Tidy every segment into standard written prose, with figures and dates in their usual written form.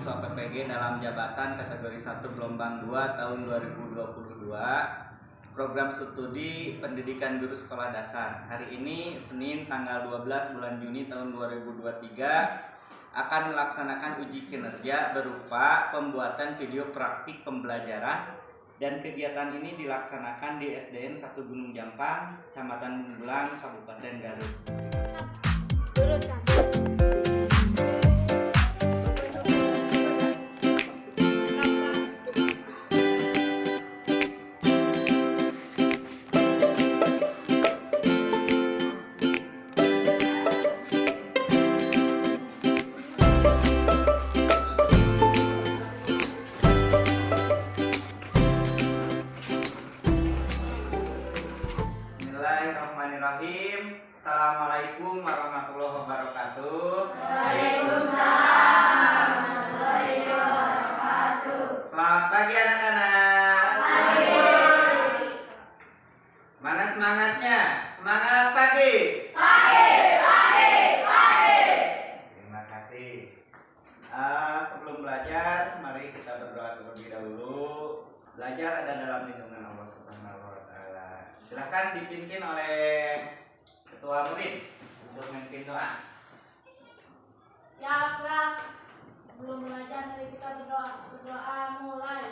siswa PPG dalam jabatan kategori 1 gelombang 2 tahun 2022 program studi pendidikan guru sekolah dasar. Hari ini Senin tanggal 12 bulan Juni tahun 2023 akan melaksanakan uji kinerja berupa pembuatan video praktik pembelajaran, dan kegiatan ini dilaksanakan di SDN 1 Gunung Jampang, Kecamatan Bunggulang, Kabupaten Garut. Bismillahirrahmanirrahim. Assalamualaikum warahmatullahi wabarakatuh. Waalaikumsalam warahmatullahi wabarakatuh. Selamat pagi anak-anak. Pagi. Mana semangatnya? Semangat pagi. Pagi. Terima kasih. Sebelum belajar, mari kita berdoa terlebih dahulu. Belajar ada dalam lindungan Allah Subhanahu wa Ta'ala. Silakan dipimpin oleh Ketua Murid untuk memimpin doa. Siap, Kak. Sebelum belajar, mari kita berdoa. Berdoa mulai.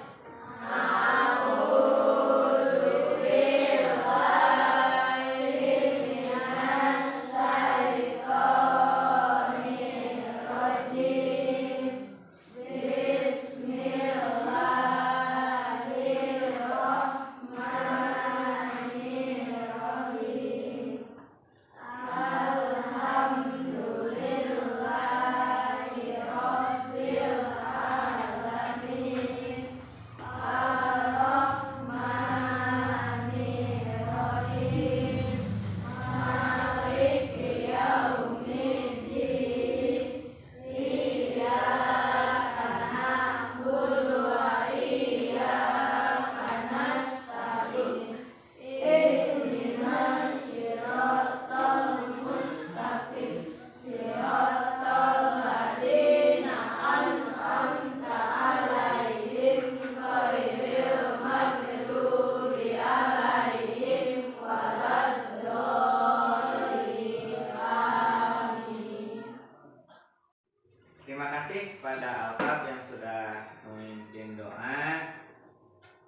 Terima kasih kepada Alfab yang sudah memimpin doa.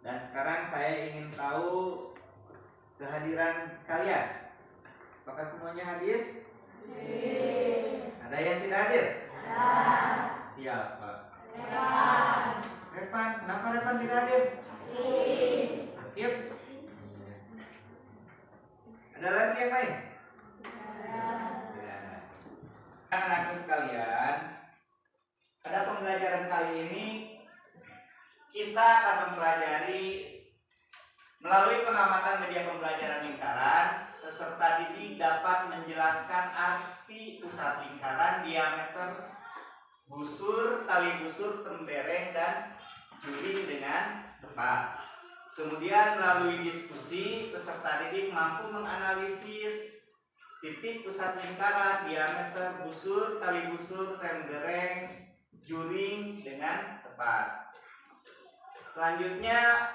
Dan sekarang saya ingin tahu kehadiran kalian. Apakah semuanya hadir? Ada yang tidak hadir? Siapa? Repan. Kenapa Repan tidak hadir? Sakit. Ada lagi yang lain? Tidak ada. Anak-anakku sekalian, pada pembelajaran kali ini kita akan mempelajari melalui pengamatan media pembelajaran lingkaran, peserta didik dapat menjelaskan arti pusat lingkaran, diameter, busur, tali busur, tembereng, dan juring dengan tepat. Kemudian melalui diskusi, peserta didik mampu menganalisis titik pusat lingkaran, diameter, busur, tali busur, tembereng, juring dengan tepat. Selanjutnya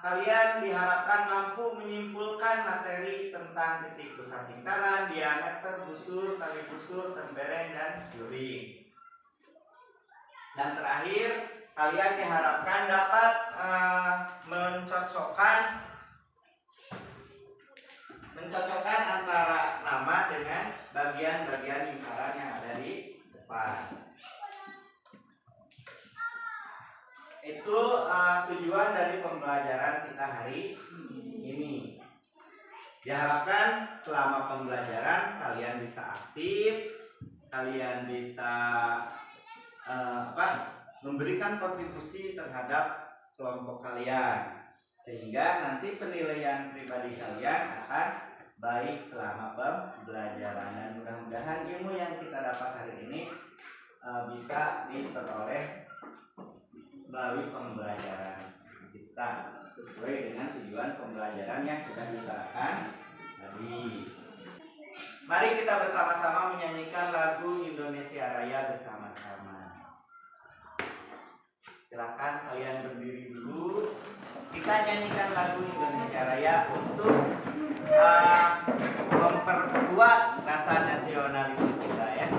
kalian diharapkan mampu menyimpulkan materi tentang titik pusat lingkaran, diameter, busur, tali busur, tembereng, dan juring. Dan terakhir, kalian diharapkan dapat mencocokkan antara nama dengan bagian-bagian lingkaran yang ada di depan. Itu tujuan dari pembelajaran kita hari ini. Diharapkan selama pembelajaran kalian bisa aktif, kalian bisa memberikan kontribusi terhadap kelompok kalian, sehingga nanti penilaian pribadi kalian akan baik selama pembelajaran. Dan mudah-mudahan ilmu yang kita dapat hari ini bisa diperoleh melalui pembelajaran kita sesuai dengan tujuan pembelajaran yang sudah diusahakan tadi. Mari kita bersama-sama menyanyikan lagu Indonesia Raya bersama-sama. Silahkan kalian berdiri dulu. Kita nyanyikan lagu Indonesia Raya untuk memperkuat rasa nasionalisme kita ya.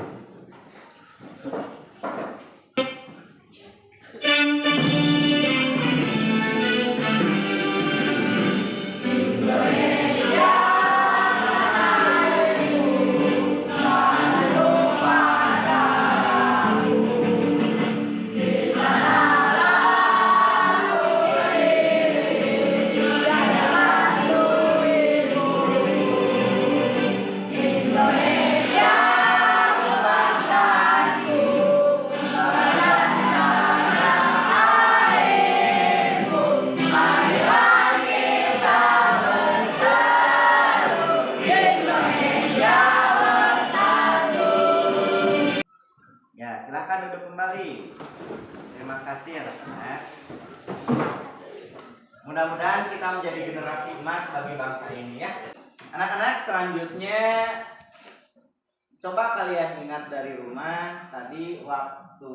Silahkan duduk kembali. Terima kasih anak-anak. Mudah-mudahan kita menjadi generasi emas bagi bangsa ini ya. Anak-anak, selanjutnya coba kalian ingat dari rumah tadi waktu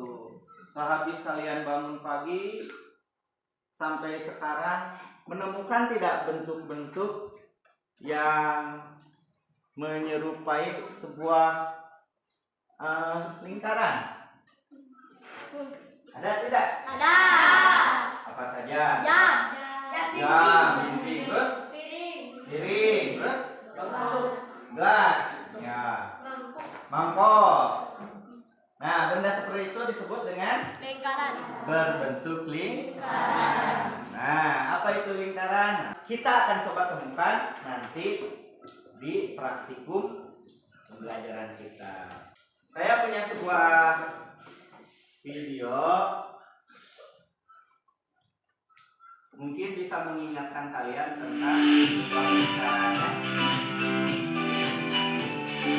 sehabis kalian bangun pagi sampai sekarang menemukan tidak bentuk-bentuk yang menyerupai sebuah lingkaran? Ada tidak? Ada. Apa saja? Jam. Dinding. Terus? Piring. Terus? Gelas. Ya. Mangkok. Nah, benda seperti itu disebut dengan Lingkaran. berbentuk lingkaran. Nah, apa itu lingkaran? Kita akan coba temukan nanti di praktikum pembelajaran kita. Saya punya sebuah video, mungkin bisa mengingatkan kalian tentang sebuah lingkarannya.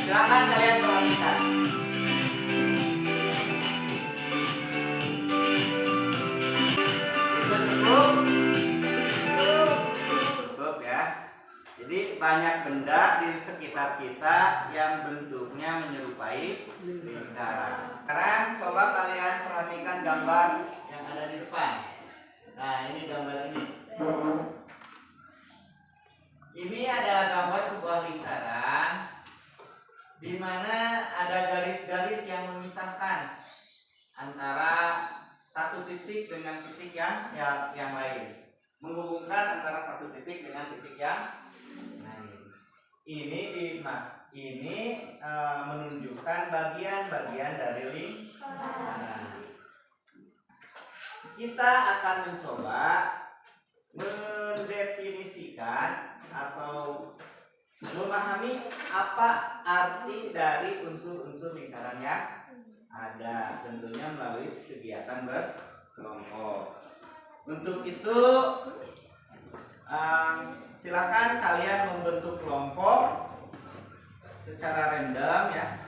Silakan kalian perhatikan. Itu cukup? Cukup ya. Jadi banyak benda di sekitar kita yang bentuknya menyerupai lingkaran. Sekarang coba kalian perhatikan gambar yang ada di depan. Nah, ini gambar ini. Ini adalah gambar sebuah lingkaran di mana ada garis-garis yang memisahkan antara satu titik dengan titik yang lain. Menghubungkan antara satu titik dengan titik yang lain. Ini menunjukkan bagian-bagian dari lingkaran. Kita akan mencoba mendefinisikan atau memahami apa arti dari unsur-unsur lingkaran yang ada, tentunya melalui kegiatan berkelompok. Untuk itu silakan kalian membentuk kelompok secara random ya.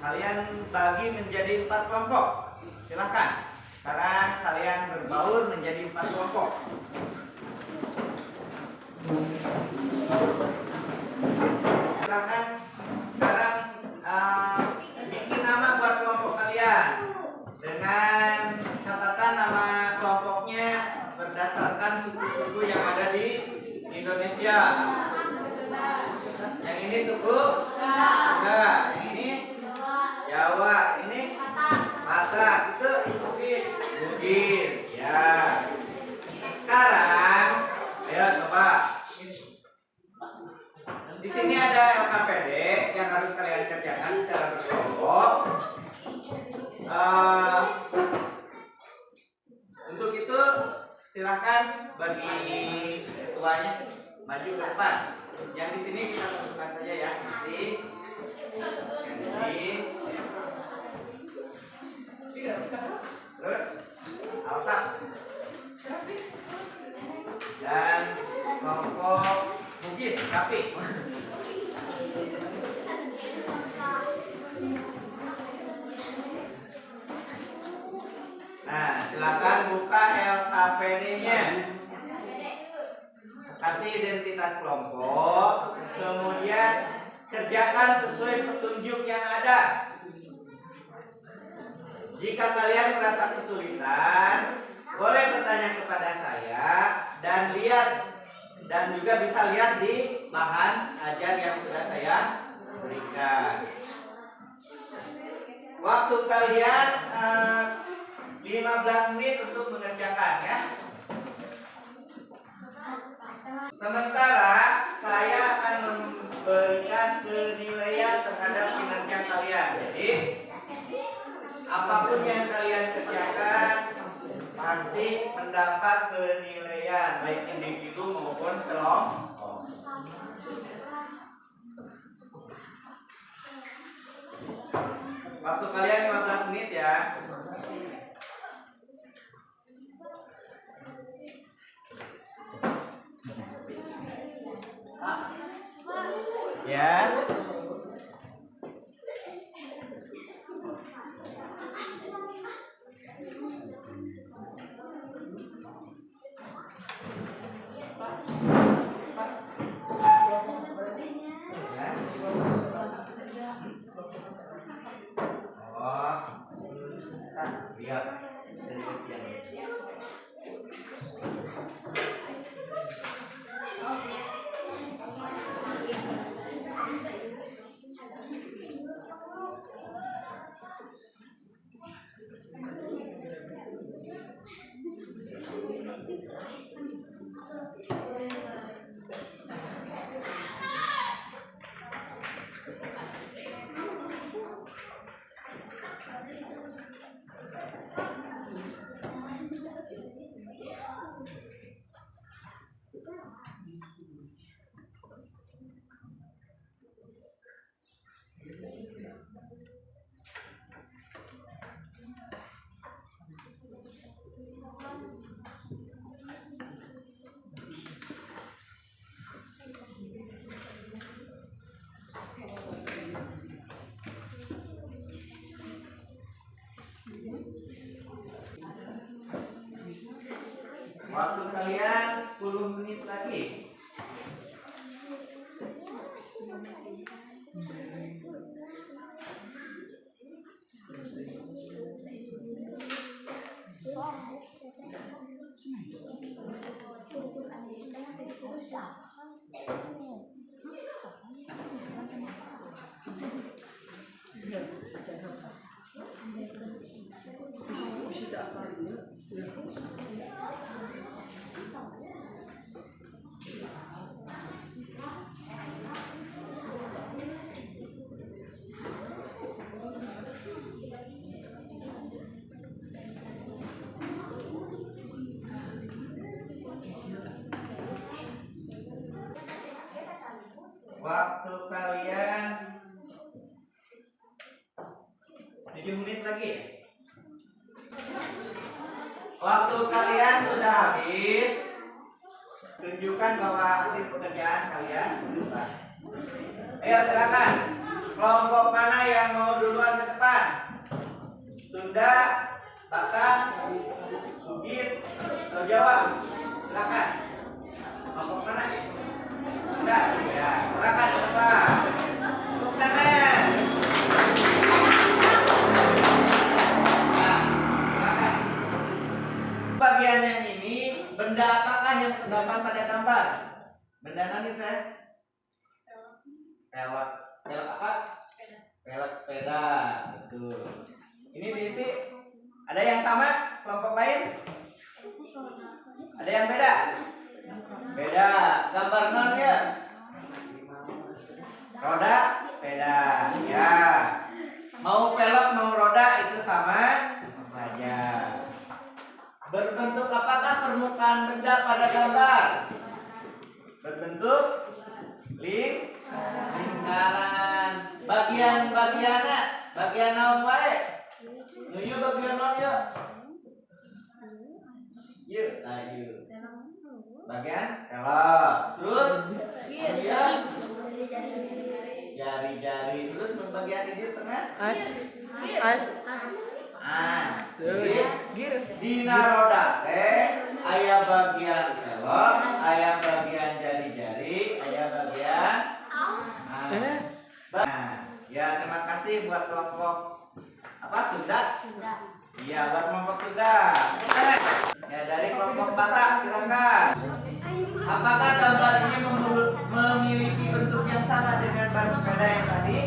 Kalian bagi menjadi 4 kelompok. Silakan. Sekarang kalian berbaur menjadi 4 kelompok. Silakan sekarang bikin nama buat kelompok kalian dengan catatan nama kelompoknya berdasarkan suku-suku yang ada di Indonesia. Yang ini suku Sunda, yang ini Jawa, ini Batak, itu Bugis. Ya. Sekarang, ayo coba. Di sini ada LKPD yang harus kalian kerjakan secara berkelompok. Untuk itu silahkan bagi ketuanya maju ke depan. Yang di sini kita teruskan saja ya. Terus Altas dan kelompok Bugis Kapi. Nah, silakan buka LKPD-nya. Kasih identitas kelompok, kemudian kerjakan sesuai petunjuk yang ada. Jika kalian merasa kesulitan, boleh bertanya kepada saya dan juga bisa lihat di bahan ajar yang sudah saya berikan. Waktu kalian 15 menit untuk mengerjakan ya. Sementara saya akan memberikan penilaian terhadap kinerja kalian. Jadi apapun yang kalian kerjakan pasti mendapat penilaian baik individu maupun kelompok. Waktu kalian 15 menit ya. Ya. Lihat. Waktu kalian 10 menit lagi. Waktu kalian 7 menit lagi. Waktu kalian sudah habis. Tunjukkan bahwa hasil pekerjaan kalian. Ayo silakan. Kelompok mana yang mau duluan ke depan? Sunda, Batak, Bugis, atau Jawa? Silakan. Kelompok mana? Sunda. Ya, silakan ke depan. Tepuk tangan. Nah, silakan. Bagian yang ini, benda apakah yang terdapat pada gambar? Benda nanti teh? Pelot. Pelot apa? Pelot sepeda. Betul. Ini diisi. Ada yang sama? Kelompok lain? Ada yang beda? Beda. Gambar non ya? Roda sepeda. Ya. Mau pelot mau roda itu sama saja. Berbentuk apakah permukaan benda pada gambar? Berbentuk lingkaran. Bagian-bagiannya, bagian naon wae? Nu ieu bagian naon ya? Yuk, ayo. Bagian pelot. Terus kemudian jari-jari. Terus bagian ini tengah? As. Dina roda teh aya bagian pelot, aya bagian jari-jari, aya bagian ya terima kasih buat kelompok Apa Sunda? Sunda. Iya, buat kelompok Sunda. Oke. Ya, dari kelompok Batak silakan. Apakah gambar ini memiliki bentuk yang sama dengan ban sepeda yang tadi?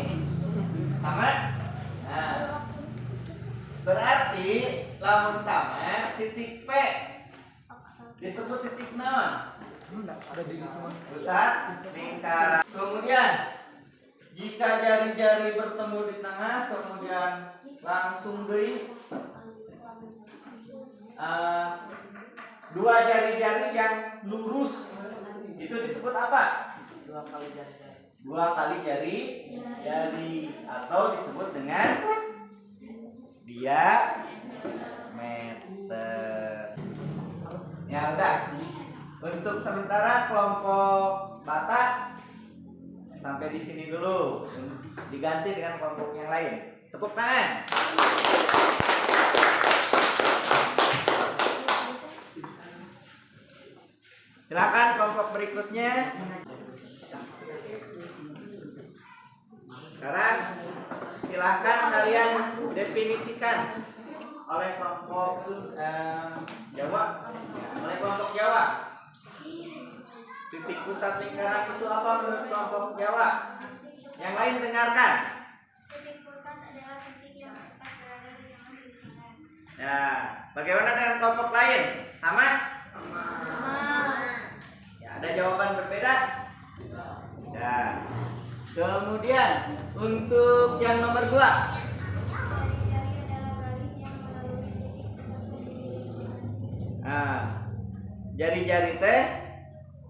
Sama? Nah, berarti lamun sama titik P disebut titik non. Pusat lingkaran. Kemudian jika jari-jari bertemu di tengah, kemudian langsung deui dua jari-jari yang lurus itu disebut apa? Dua kali jari atau disebut dengan diameter. Ya udah. Untuk sementara kelompok Batak sampai di sini dulu. Diganti dengan kelompok yang lain. Tepuk tangan. Silakan kelompok berikutnya. Sekarang silakan kalian definisikan oleh kelompok Jawa. Oleh kelompok Jawa. Titik pusat lingkaran itu apa menurut kelompok Jawa? Yang lain dengarkan. Titik pusat adalah titik yang tepat berada di tengah lingkaran. Ya, bagaimana dengan kelompok lain? Sama? Sama. Ya, ada jawaban berbeda? Ya. Kemudian untuk yang nomor 2. Jari-jari adalah garis yang melalui titik pusat ke titik lingkaran. Nah,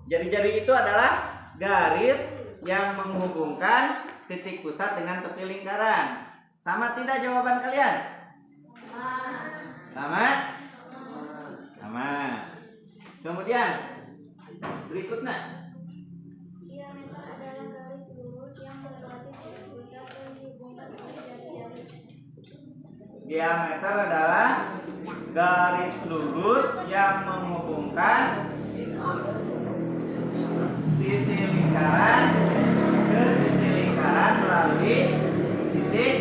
jari-jari itu adalah garis yang menghubungkan titik pusat dengan tepi lingkaran. Sama tidak jawaban kalian? Sama? Sama. Kemudian berikutnya. Diameter adalah garis lurus yang melewati titik pusat dan dihubungkan oleh jari-jari. Diameter adalah garis lurus yang menghubungkan sisi lingkaran ke sisi lingkaran melalui titik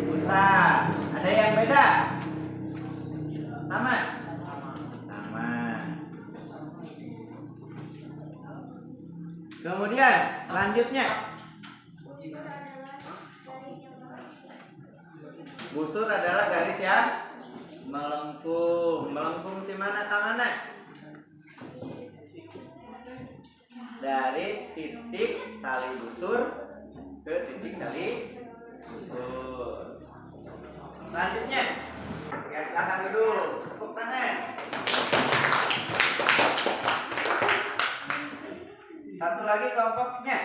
pusat. Ada yang beda? Sama? Sama. Kemudian selanjutnya, busur adalah garis yang melengkung. Melengkung di mana tangannya? Dari titik tali busur ke titik tali busur. Selanjutnya, ya silakan dulu. Tepuk tangan. Satu lagi kelompoknya.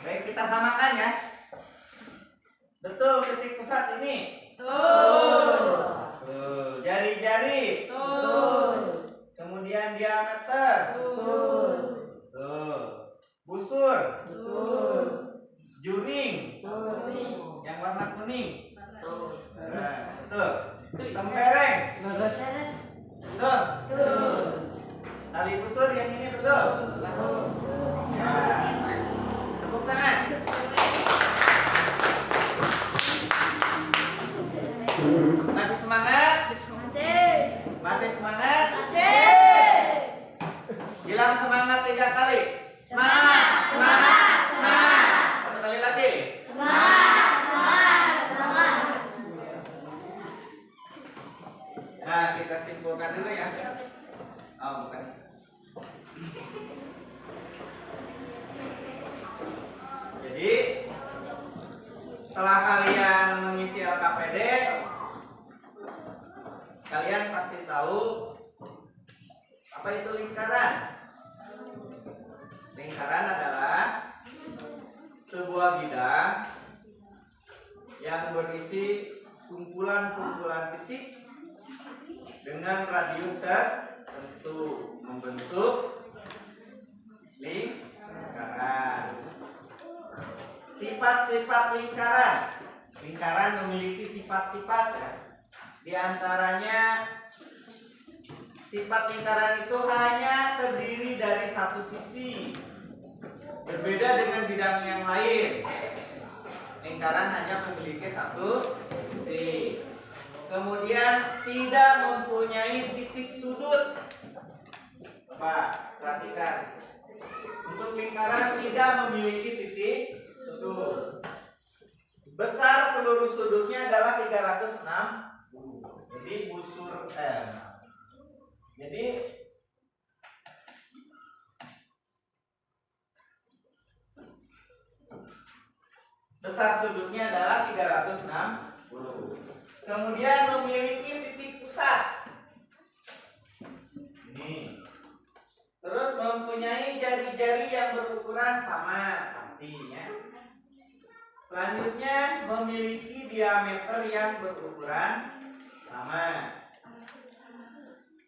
Baik, kita samakan ya. Betul titik pusat ini? Jari-jari? Kemudian diameter? Busur? Juring? Yang warna kuning? Betul. Tempereng? Betul. Tali busur yang ini betul. Ya. Tepuk tangan. Masih semangat? Masih semangat? Bilang semangat 3 kali. Semangat, semangat, semangat. 1 kali lagi. Nah, kita simpulkan dulu ya. Oh, bukan. Jadi, setelah kalian mengisi LKPD, kalian pasti tahu apa itu lingkaran. Lingkaran adalah sebuah bidang yang berisi kumpulan-kumpulan titik dengan radius tertentu membentuk lingkaran. Sifat-sifat lingkaran. Lingkaran memiliki sifat-sifat ya. Di antaranya sifat lingkaran itu hanya terdiri dari satu sisi. Berbeda dengan bidang yang lain. Lingkaran hanya memiliki satu sisi. Kemudian tidak mempunyai titik sudut. Bapak, perhatikan. Untuk lingkaran tidak memiliki titik sudut. Besar seluruh sudutnya adalah 360. Jadi busur Jadi besar sudutnya adalah 360. Kemudian memiliki titik pusat. Ini. Terus mempunyai jari-jari yang berukuran sama, pastinya. Selanjutnya memiliki diameter yang berukuran sama.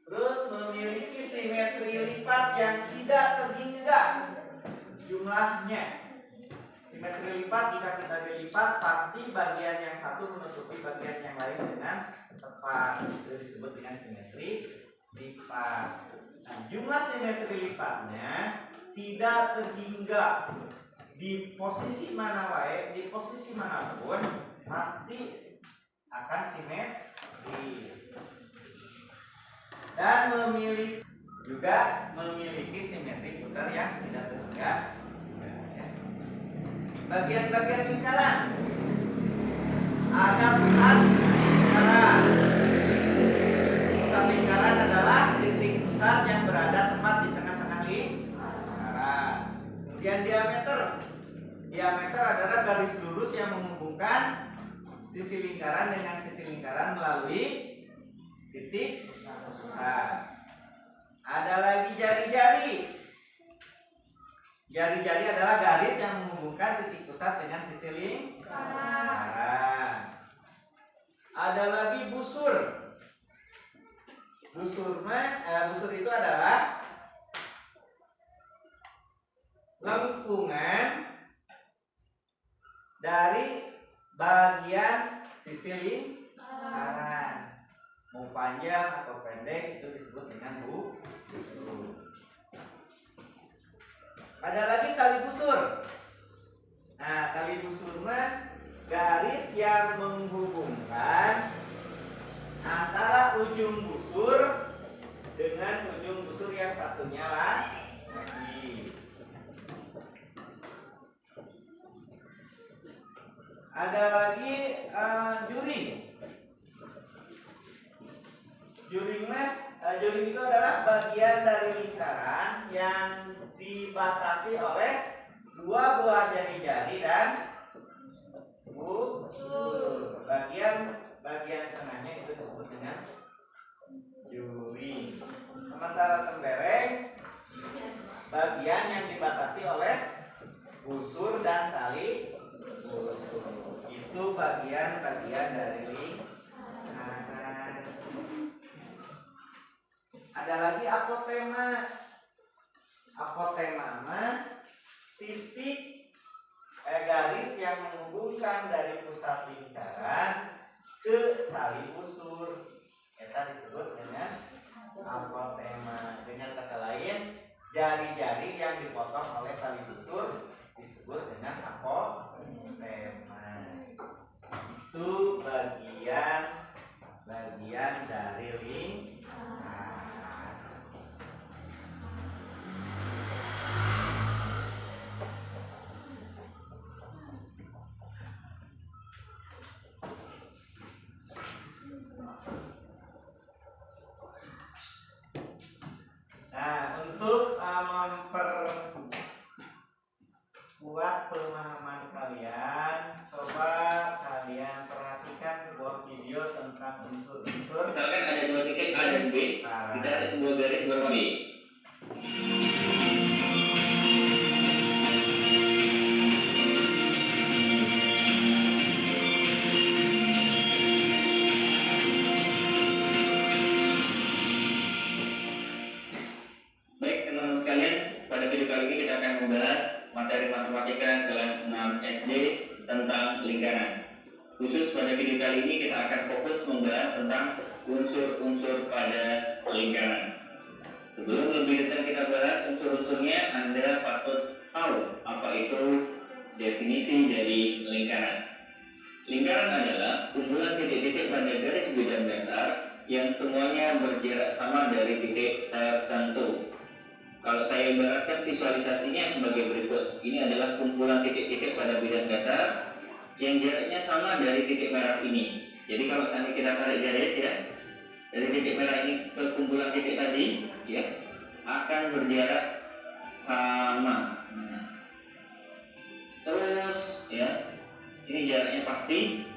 Terus memiliki simetri lipat yang tidak terhingga jumlahnya. Simetri lipat, jika kita dilipat pasti bagian yang satu menutupi bagian yang lain dengan tepat. Itu disebut dengan simetri lipat. Nah, jumlah simetri lipatnya tidak terhingga. Di posisi mana wae, di posisi manapun pasti akan simetri. Dan memiliki simetri putar yang tidak terhingga. Bagian-bagian lingkaran. Ada pusat lingkaran. Pusat lingkaran adalah titik pusat yang berada tepat di tengah-tengah lingkaran. Kemudian diameter. Diameter adalah garis lurus yang menghubungkan sisi lingkaran dengan sisi lingkaran melalui titik pusat. Ada lagi jari-jari. Jari-jari adalah garis yang menghubungkan titik pusat dengan sisi lingkaran. Ada lagi busur. Busur itu adalah lengkungan dari bagian sisi lingkaran. Mau panjang atau pendek itu disebut dengan busur. Ada lagi tali busur. Nah, tali busur mah garis yang menghubungkan antara ujung busur dengan ujung busur yang satunya lagi. Ada lagi juring. Juring itu adalah bagian dari lingkaran yang dibatasi oleh dua buah jari-jari dan busur. Bagian tengahnya itu disebut dengan juring. Sementara tembereng bagian yang dibatasi oleh bagian-bagian dari lingkaran. Ada lagi apotema. Apotema mah titik garis yang menghubungkan dari pusat lingkaran ke tali busur. Eta disebut dengan apotema. Dengan kata lain, jari-jari yang dipotong oleh tali busur disebut dengan apotema. Itu bagian dari lingkaran. Nah, untuk memperkuat pemahaman kalian, coba kalian perhatikan sebuah video tentang unsur-unsur. Misalkan ada dua titik A dan B, kita ada sebuah garis berwarna B. Baik teman-teman sekalian, pada video kali ini kita akan membahas materi matematika kelas 6 SD tentang lingkaran. Khusus pada video kali ini kita akan fokus membahas tentang unsur-unsur pada lingkaran. Sebelum lebih detail kita bahas unsur-unsurnya, Anda patut tahu apa itu definisi dari lingkaran. Lingkaran adalah kumpulan titik-titik pada garis bidang datar yang semuanya berjarak sama dari titik tertentu. Kalau saya ibaratkan visualisasinya sebagai berikut. Ini adalah kumpulan titik-titik pada bidang datar yang jaraknya sama dari titik merah ini. Jadi kalau seandainya kita tarik garis ya, dari titik merah ini ke kumpulan titik tadi, ya, akan berjarak sama. Nah, terus ya, ini jaraknya pasti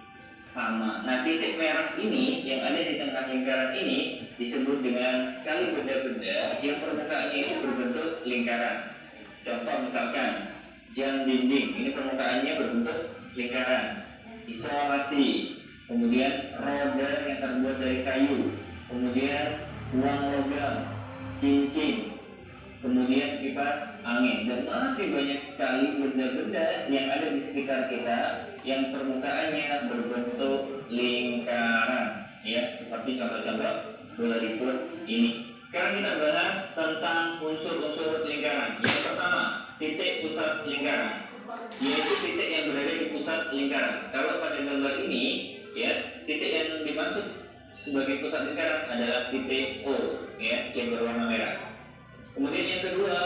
sama. Nah, titik merah ini yang ada di tengah lingkaran ini disebut dengan kali benda-benda yang permukaannya itu berbentuk lingkaran. Contoh misalkan jam dinding, ini permukaannya berbentuk lingkaran. Isolasi, kemudian roda yang terbuat dari kayu, kemudian uang logam, cincin, kemudian kipas angin, dan masih banyak sekali benda-benda yang ada di sekitar kita yang permukaannya berbentuk lingkaran, ya, seperti contoh-contoh bola lipat ini. Sekarang kita bahas tentang unsur-unsur lingkaran. Yang pertama, titik pusat lingkaran, yaitu titik yang berada di pusat lingkaran. Kalau pada gambar ini, ya, titik yang dimaksud sebagai pusat lingkaran adalah titik O, ya, yang berwarna merah. Kemudian yang kedua,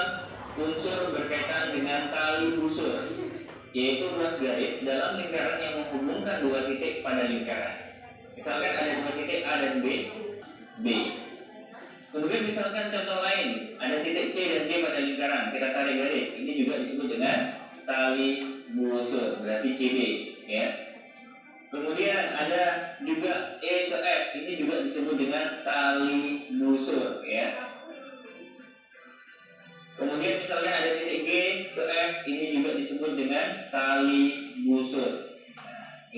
unsur berkaitan dengan tali busur, yaitu ruas garis dalam lingkaran yang menghubungkan dua titik pada lingkaran. Misalkan ada dua titik A dan B. Kemudian misalkan contoh lain, ada titik C dan D pada lingkaran, kita tarik garis, ini juga disebut dengan tali busur, berarti CB, ya. Kemudian ada juga E ke F, ini juga disebut dengan tali busur, ya. Kemudian misalnya ada titik G ke F, ini juga disebut dengan tali busur. G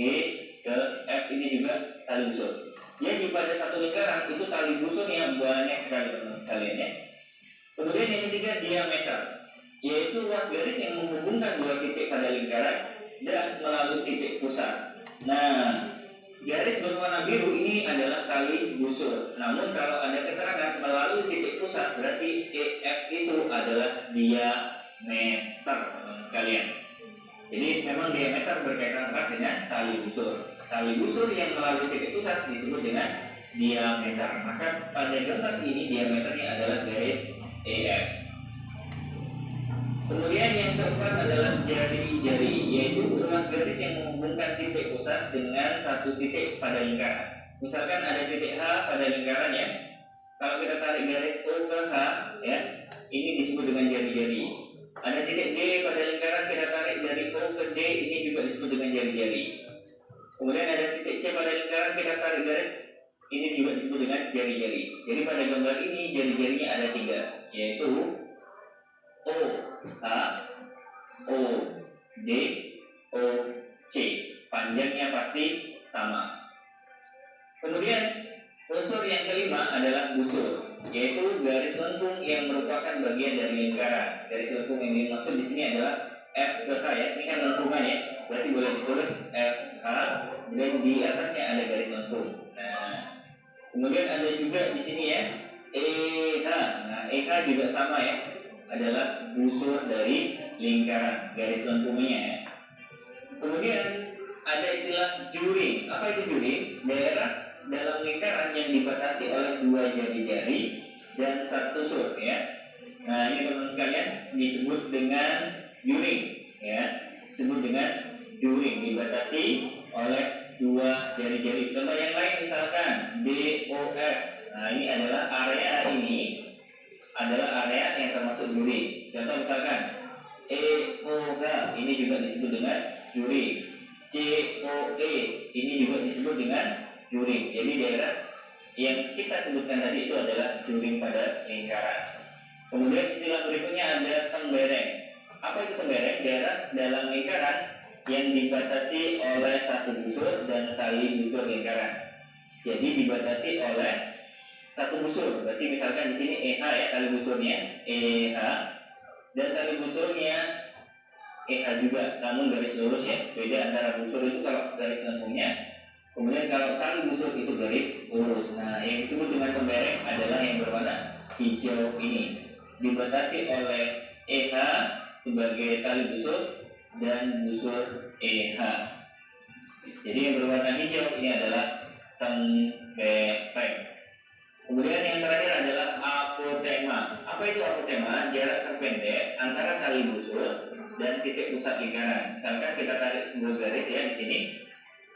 ke F ini juga tali busur. Jadi pada satu lingkaran itu tali busurnya banyak sekali teman-teman sekalian, ya. Kemudian yang ketiga, diameter, yaitu ruas garis yang menghubungkan dua titik pada lingkaran dan melalui titik pusat. Nah, garis berwarna biru ini adalah tali busur. Namun kalau ada keterangan melalui titik pusat, berarti EF itu adalah diameter, teman-teman sekalian. Jadi memang diameter berkaitan erat dengan tali busur. Tali busur yang melalui titik pusat disebut dengan diameter. Maka pada gambar ini diameternya adalah garis EF. Kemudian yang keempat adalah jari-jari, yaitu ruas garis yang menghubungkan titik pusat dengan satu titik pada lingkaran. Misalkan ada titik H pada lingkaran, ya. Kalau kita tarik garis O ke H, ya, ini disebut dengan jari-jari. Ada titik D pada lingkaran, kita tarik dari O ke D, ini juga disebut dengan jari-jari. Kemudian ada titik C pada lingkaran, kita tarik garis, ini juga disebut dengan jari-jari. Jadi pada gambar ini jari-jarinya ada tiga, yaitu O, H, O, D, O, C panjangnya pasti sama. Kemudian unsur yang kelima adalah busur, yaitu garis lengkung yang merupakan bagian dari lingkaran. Garis lengkung yang dimaksud di sini adalah F ke H ya. Ini kan lengkungan ya, berarti boleh ditulis F H dan di atasnya ada garis lengkung. Nah, kemudian ada juga di sini ya EH. Nah, EH juga sama ya, adalah busur dari lingkaran garis lengkungnya ya. Kemudian ada istilah juring. Apa itu juring? Daerah dalam lingkaran yang dibatasi oleh 2 jari-jari dan 1 tusuk ya. Nah, ini teman-teman sekalian disebut dengan juring ya. Disebut dengan juring, dibatasi oleh 2 jari-jari. Contoh yang lain misalkan DOF. Nah, ini adalah area yang termasuk juring. Contoh misalkan EOH, ini juga disebut dengan juring. COE, ini juga disebut dengan juring. Jadi daerah yang kita sebutkan tadi itu adalah juring pada lingkaran. Kemudian istilah berikutnya ada tembereng. Apa itu tembereng? Daerah dalam lingkaran yang dibatasi oleh 1 busur dan tali busur lingkaran. Jadi dibatasi oleh 1 busur. Berarti misalkan di sini EH ya, tali busurnya EH, dan tali busurnya EH juga, namun garis lurus ya. Beda antara busur itu kalau garis lengkungnya, kemudian kalau tali busur itu garis lurus. Nah, yang disebut dengan tembereng adalah yang berwarna hijau ini, dibatasi oleh EH sebagai tali busur dan busur EH. Jadi yang berwarna hijau ini adalah tembereng. Kemudian yang terakhir adalah apotema. Apa itu apotema? Jarak terpendek antara tali busur dan titik pusat lingkaran. Misalkan kita tarik sebuah garis ya di sini,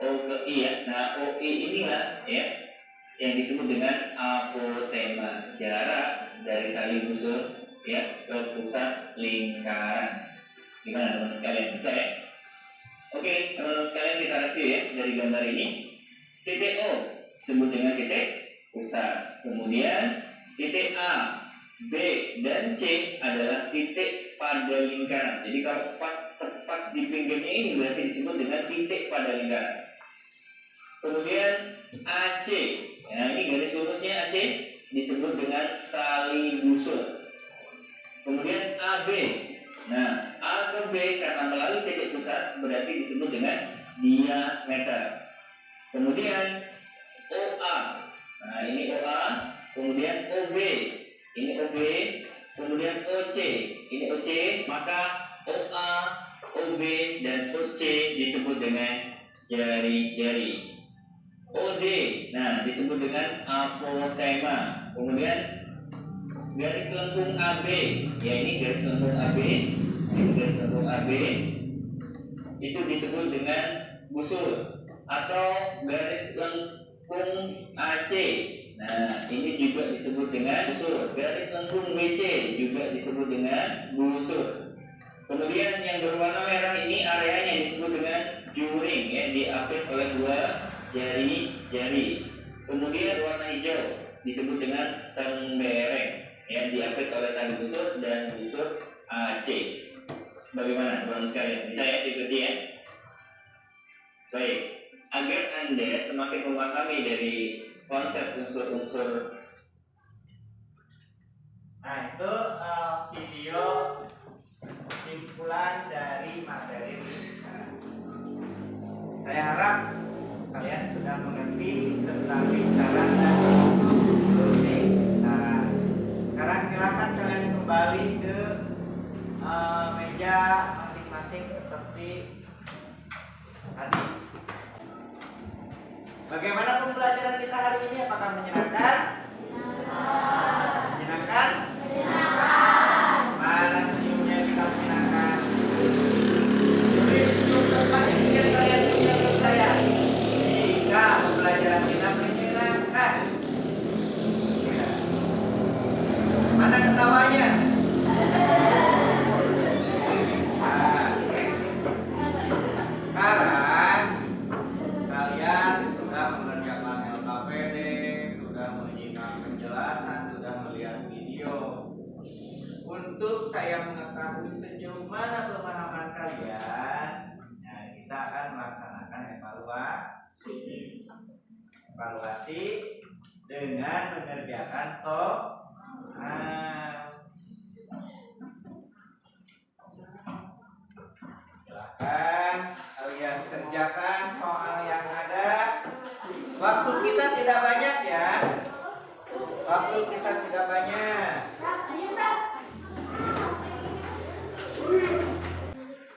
O ke I ya. Nah, OI inilah ya yang disebut dengan apotema, jarak dari tali busur ya ke pusat lingkaran. Gimana teman-teman sekalian? Bisa ya? Oke, teman-teman sekalian kita review ya dari gambar ini. Titik O disebut dengan titik pusat. Kemudian titik A, B, dan C adalah titik pada lingkaran. Jadi kalau pas tepat di pinggirnya ini berarti disebut dengan titik pada lingkaran. Kemudian AC, nah ini garis lurusnya AC disebut dengan tali busur. Kemudian AB, nah A ke B karena melalui titik pusat berarti disebut dengan diameter. Kemudian OA, nah ini OA, kemudian OB, ini OB, kemudian OC, ini OC, maka OA, OB, dan OC disebut dengan jari-jari. OD, nah disebut dengan apotema. Kemudian garis lengkung AB, ya ini garis lengkung AB, ini garis lengkung AB, itu disebut dengan busur. Atau garis lengkung AC, nah ini juga disebut dengan busur. Garis lengkung BC juga disebut dengan busur. Kemudian yang berwarna merah ini areanya disebut dengan juring ya, diapit oleh 2 jari-jari. Kemudian warna hijau disebut dengan tembereng ya, diapit oleh tali busur dan busur AC. Bagaimana teman-teman sekalian? Bisa ya diikuti ya? Baik, agar Anda semakin memahami dari konsep unsur-unsur. Nah, itu video simpulan dari materi lingkaran. Saya harap kalian sudah mengerti tentang lingkaran dan lingkaran. Sekarang silakan kalian kembali ke meja masing-masing seperti tadi. Bagaimana pembelajaran kita hari ini? Apakah menyenangkan? Menyenangkan? Mana senyumnya kita menyenangkan? Senyum terbaik yang kalian punya untuk saya. Jika pembelajaran kita menyenangkan. Mana ketawanya? Sekarang kalian sudah mengerjakan LKPD, sudah menyimak penjelasan, sudah melihat video. Untuk saya mengetahui sejauh mana pemahaman kalian, nah kita akan melaksanakan evaluasi dengan mengerjakan soal. Silakan kalian kerjakan soal yang ada. Waktu kita tidak banyak ya. Waktu kita tidak banyak.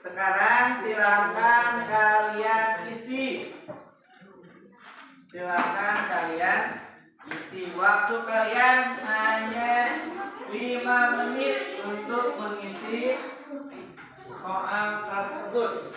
Sekarang silakan kalian isi. Silakan kalian isi. Waktu kalian hanya 5 menit untuk mengisi soal tersebut.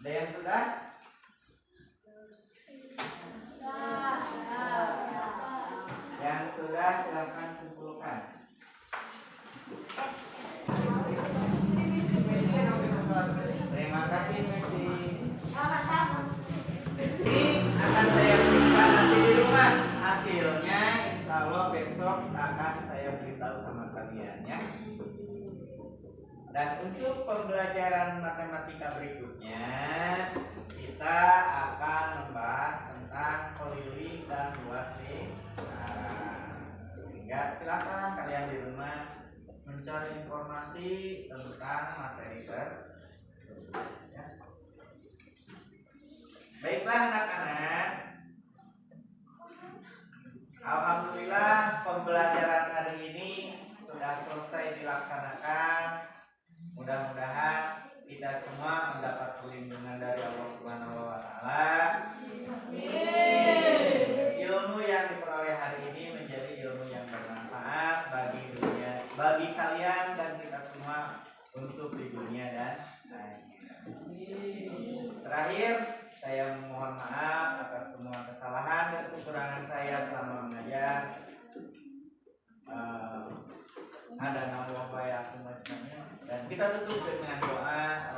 Ada yang sudah? Yang sudah silakan kumpulkan. Terima kasih Messi. Ini akan saya berikan nanti di rumah. Hasilnya insya Allah besok akan saya beritahu sama kalian ya. Dan untuk pembelajaran matematika berikutnya, kita akan membahas tentang keliling dan luas lingkaran. Sehingga silakan kalian di rumah mencari informasi tentang materi tersebut. Ya. Baiklah anak-anak, alhamdulillah pembelajaran hari ini sudah selesai dilaksanakan. Mudah-mudahan kita semua mendapat perlindungan dari Allah Subhanahu wa taala. Ilmu yang diperoleh hari ini menjadi ilmu yang bermanfaat bagi dunia, bagi kalian dan kita semua untuk di dunia dan akhirat. Terakhir, saya mohon maaf atas semua kesalahan dan kekurangan saya selama mengajar. Ada nama baik dan kita tutup dengan doa.